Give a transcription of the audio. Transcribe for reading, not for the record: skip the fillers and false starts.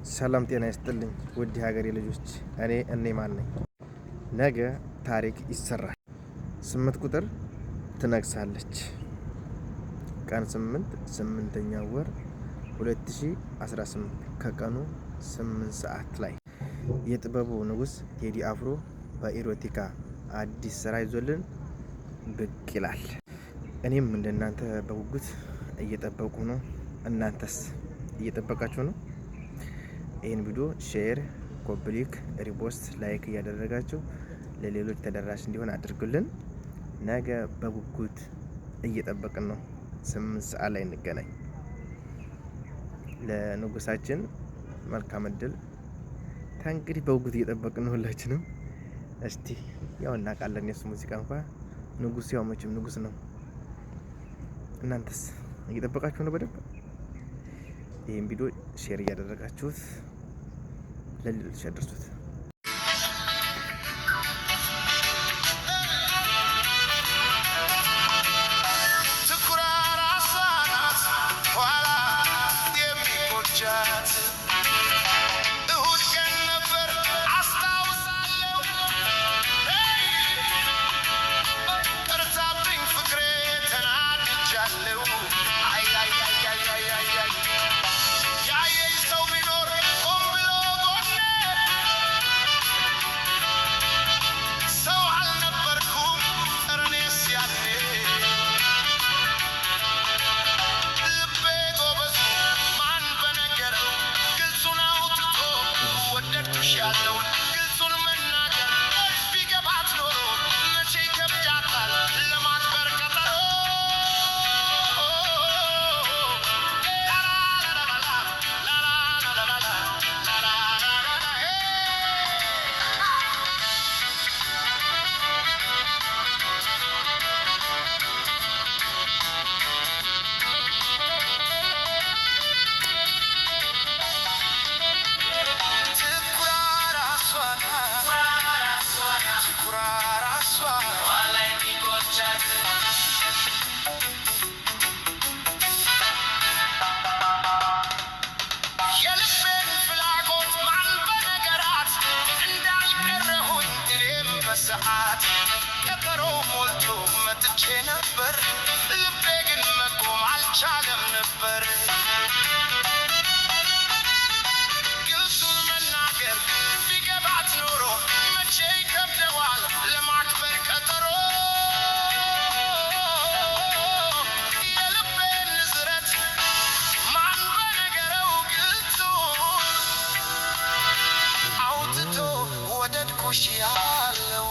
ሰላም ጤና ይስጥልኝ ውድ ሀገሬ ልጆች፣ እኔ ማን ነኝ? ነገ ታሪክ ይሰራል። 8 ቁጥር ትነግሳለች። ቀን 8 8ኛው ወር 2018 ከቀኑ 8 ሰዓት ላይ የጥበቡ ንጉስ ቴዲ አፍሮ በኢሮቲካ አዲስ ስራ ይዞልን ብቅ ይላል። እኔም እንደናንተ በጉጉት እየጠበቁ ነው። እናንተስ እየጠበቃችሁ ነው? ይህን ቪዲዮ ሼር፣ ኮፕሊክ፣ ሪፖስት፣ ላይክ እያደረጋችሁ ለሌሎች ተደራሽ እንዲሆን አድርጉልን። ነገ በጉጉት እየጠበቅን ነው። 8 ሰዓት ላይ እንገናኝ። ለንጉሳችን መልካም እድል። እንግዲህ በጉጉት እየጠበቅን ነው ሁላችንም። እስቲ ያው እናውቃለን የሱ ሙዚቃ እንኳን ንጉስ ያው መቼም ንጉስ ነው። እናንተስ እየጠበቃችሁ ነው? በደንብ ይህን ቪዲዮ ሼር እያደረጋችሁት ለሌሎች ያደርሱት። ሰዓት ቀጠሮ ሞልቶ መጥቼ ነበር፣ ልቤ ግን መቆም አልቻለም ነበር። ግልጹን መናገር ቢገባት ኖሮ መቼ ይከብደዋል ለማክበር ቀጠሮ። የልቤን ንዝረት ማን በነገረው ግልጹ አውጥቶ ወደድኩሽ ያለው